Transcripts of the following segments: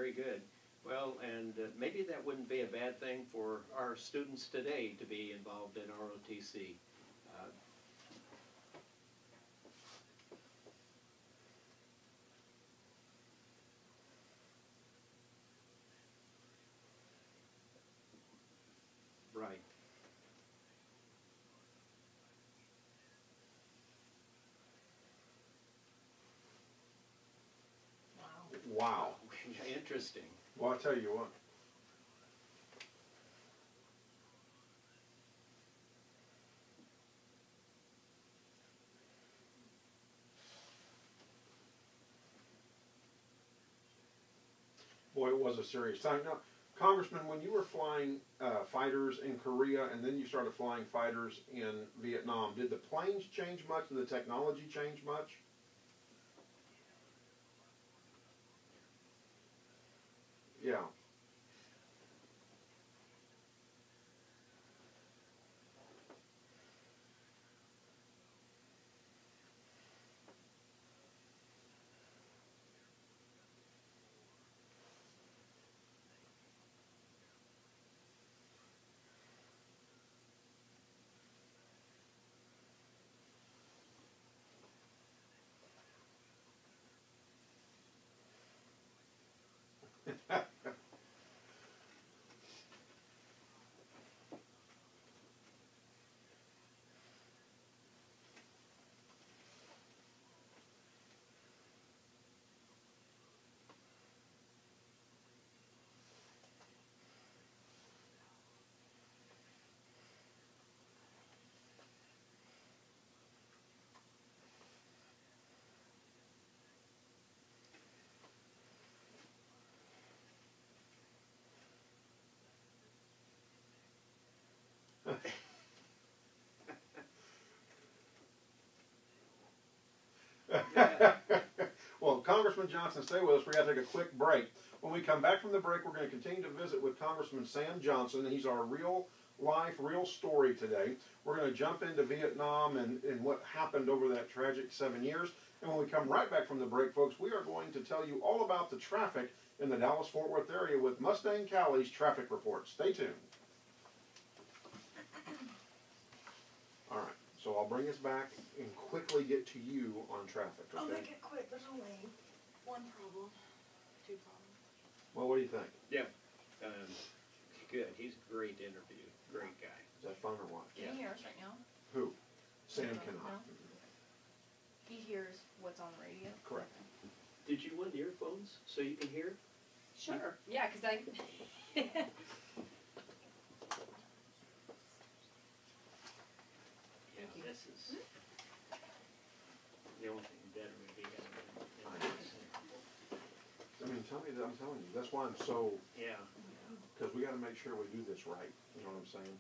very good. Well, and maybe that wouldn't be a bad thing for our students today to be involved in ROTC. Right. Wow. Interesting. Well, I'll tell you what. Boy, it was a serious time. Now, Congressman, when you were flying fighters in Korea and then you started flying fighters in Vietnam, did the planes change much? Did the technology change much? Yeah. Well, Congressman Johnson, stay with us. We're going to take a quick break. When we come back from the break, we're going to continue to visit with Congressman Sam Johnson. He's our real life, real story today. We're going to jump into Vietnam and what happened over that tragic 7 years. And when we come right back from the break, folks, we are going to tell you all about the traffic in the Dallas-Fort Worth area with Mustang Callie's traffic report. Stay tuned. All right. So I'll bring us back and quickly get to you on traffic, okay? I'll make it quick. There's only one problem. Two problems. Well, what do you think? Yeah. Good. He's a great interview. Great guy. Is that fun or what? Can you hear us right now? Who? Sam No. cannot. He hears what's on the radio? Correct. Did you want earphones so you can hear? Sure. Yeah, because I... Yeah, this is the only thing better would be I mean, I'm telling you, that's why I'm so, yeah. because we got to make sure we do this right. You know what I'm saying?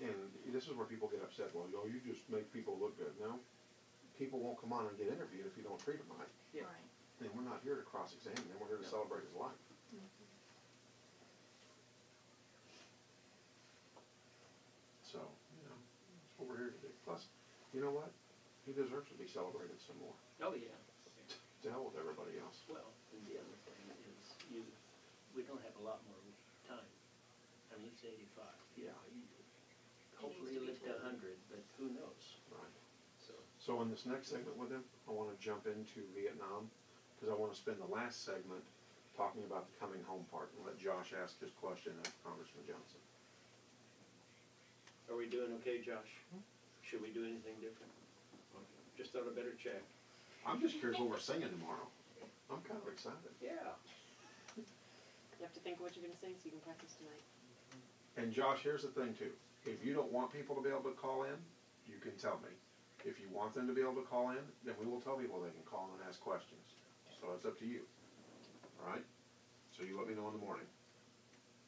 And this is where people get upset. Well, you just make people look good. No, people won't come on and get interviewed if you don't treat them right. Yeah. Right. And we're not here to cross-examine him. We're here to celebrate his life. So, you know, that's what we're here to do. Plus, you know what? He deserves to be celebrated some more. Oh, yeah. To hell with everybody else. Well, and the other thing is we don't have a lot more time. I mean, it's 85. Yeah. Hopefully he'll live to 100, but who knows? Right. So in this next segment with him, I want to jump into Vietnam because I want to spend the last segment talking about the coming home part and let Josh ask his question of Congressman Johnson. are we doing okay, Josh? Should we do anything different? Okay. Just thought I'd better check. I'm just curious what we're singing tomorrow. I'm kind of excited. Yeah. You have to think of what you're going to sing so you can practice tonight. And Josh, here's the thing too. If you don't want people to be able to call in, you can tell me. If you want them to be able to call in, then we will tell people they can call in and ask questions. So it's up to you. All right? So you let me know in the morning.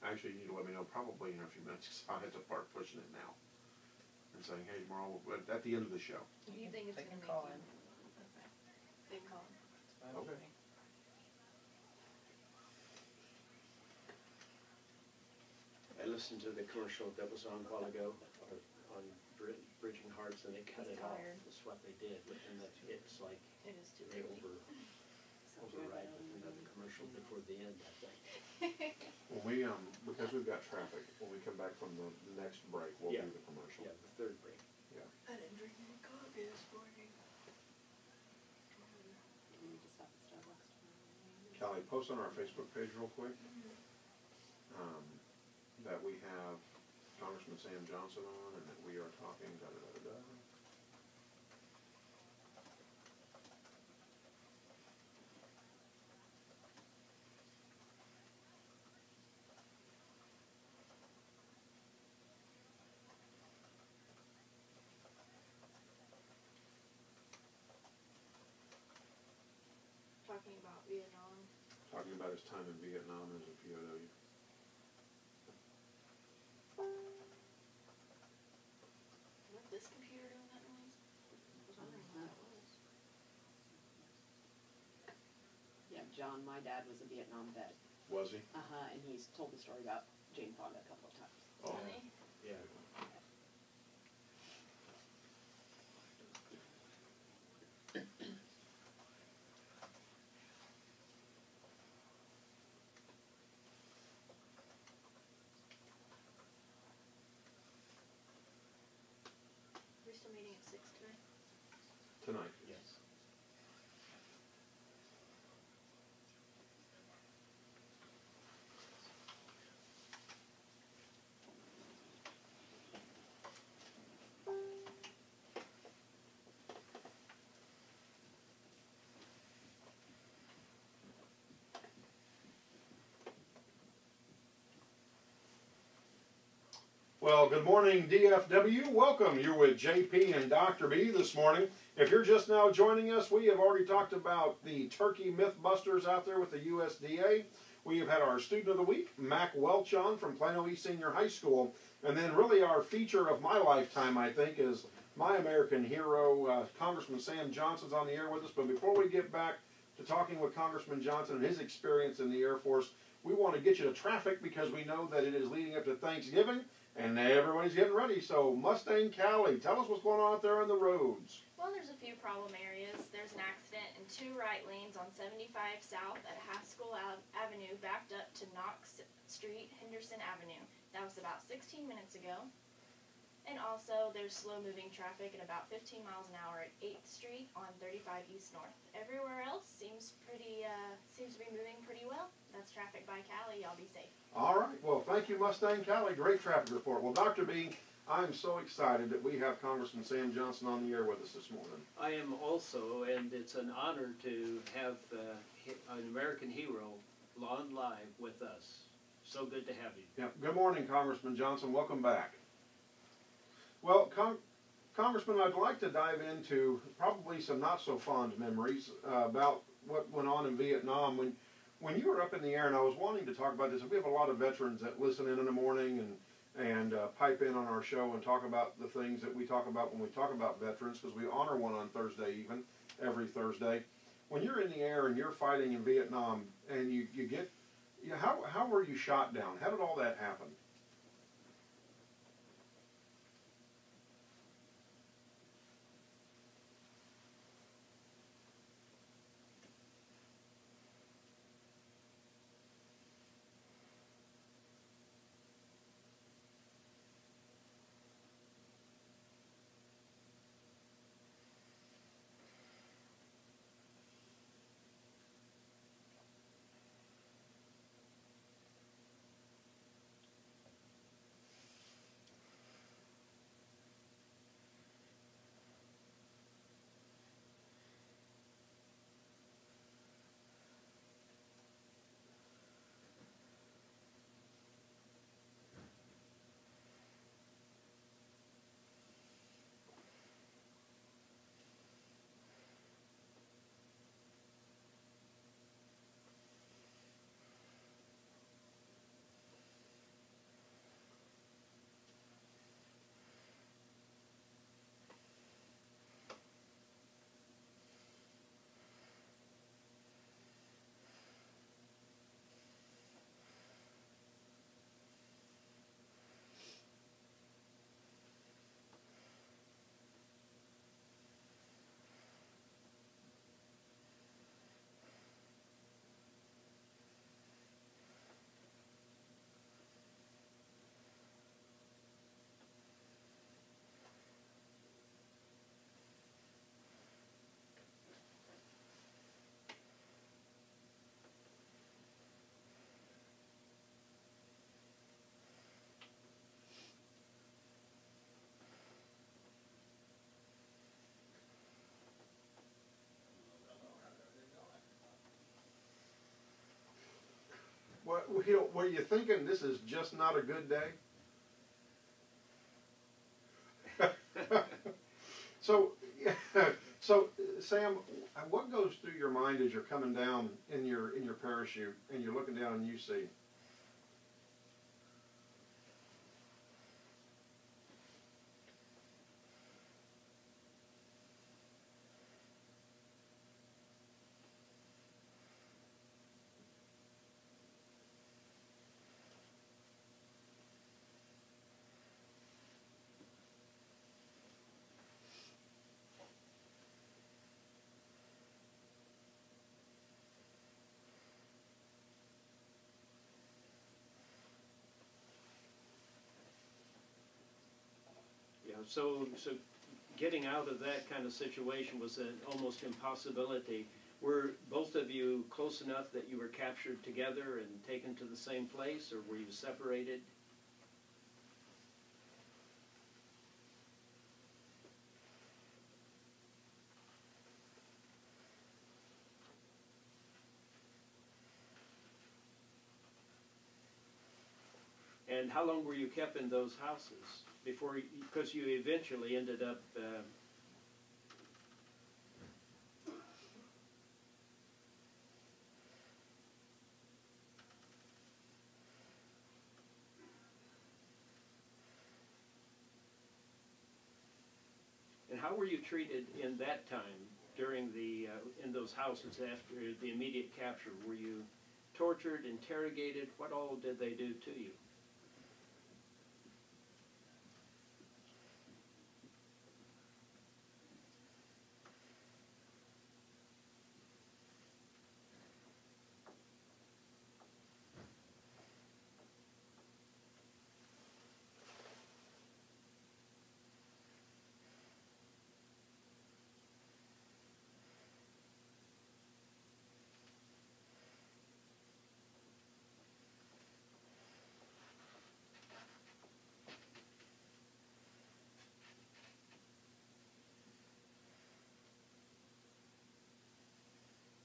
Actually, you need to let me know probably in a few minutes because I have to start pushing it now. And saying, hey, tomorrow, at the end of the show. Do you think it's They going can to call make in. you? Okay. They call in. Okay. I listened to the commercial that was on a while ago on Bridging Hearts, and they cut He's it off. tired. That's what they did. And it's like It is too they early. over. So Override another commercial before the end, I think. When we, because we've got traffic, when we come back from the next break, we'll Yeah. do the commercial. Yeah, the third break. I didn't drink any coffee this morning. We need to stop at Starbucks tomorrow. Callie, post on our Facebook page real quick, that we have Congressman Sam Johnson on and that we are talking da-da-da-da-da. Talking about Vietnam. Talking about his time in Vietnam as a POW. What, this computer doing that noise? I was wondering what that was. Yeah, John, my dad was a Vietnam vet. Was he? And he's told the story about Jane Fonda a couple of times. Oh. Funny. Yeah. We're still meeting at 6 today. Tonight. Yes. Well, good morning, DFW. Welcome. You're with JP and Dr. B this morning. If you're just now joining us, we have already talked about the turkey mythbusters out there with the USDA. We have had our student of the week, Mac Welch, on from Plano East Senior High School. And then really our feature of my lifetime, I think, is my American hero, Congressman Sam Johnson's on the air with us. But before we get back to talking with Congressman Johnson and his experience in the Air Force, we want to get you to traffic because we know that it is leading up to Thanksgiving. And everybody's getting ready. So Mustang Callie, tell us what's going on out there on the roads. Well, there's a few problem areas. There's an accident in 2 right lanes on 75 South at Haskell Avenue, backed up to Knox Street, Henderson Avenue. That was about 16 minutes ago. And also, there's slow-moving traffic at about 15 miles an hour at 8th Street on 35 East North. Everywhere else seems to be moving pretty well. That's traffic by Cali. Y'all be safe. All right. Well, thank you, Mustang Callie. Great traffic report. Well, Dr. B, I'm so excited that we have Congressman Sam Johnson on the air with us this morning. I am also, and it's an honor to have an American hero on live with us. So good to have you. Yeah. Good morning, Congressman Johnson. Welcome back. Well, Congressman, I'd like to dive into probably some not so fond memories about what went on in Vietnam. When you were up in the air, and I was wanting to talk about this, we have a lot of veterans that listen in the morning and pipe in on our show and talk about the things that we talk about when we talk about veterans, because we honor one on Thursday even, every Thursday. When you're in the air and you're fighting in Vietnam and you get, how were you shot down? How did all that happen? were you thinking this is just not a good day? So, so Sam, what goes through your mind as you're coming down in your parachute and you're looking down and you see? Yeah, so getting out of that kind of situation was an almost impossibility. Were both of you close enough that you were captured together and taken to the same place, or were you separated? And how long were you kept in those houses before? Because you eventually ended up. And how were you treated in that time during the in those houses after the immediate capture? Were you tortured, interrogated? What all did they do to you?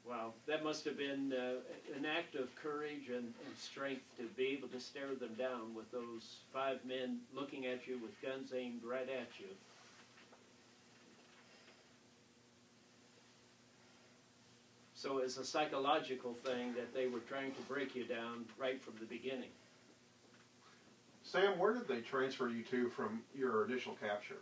Wow, that must have been an act of courage and strength to be able to stare them down with those 5 men looking at you with guns aimed right at you. So it's a psychological thing that they were trying to break you down right from the beginning. Sam, where did they transfer you to from your initial capture?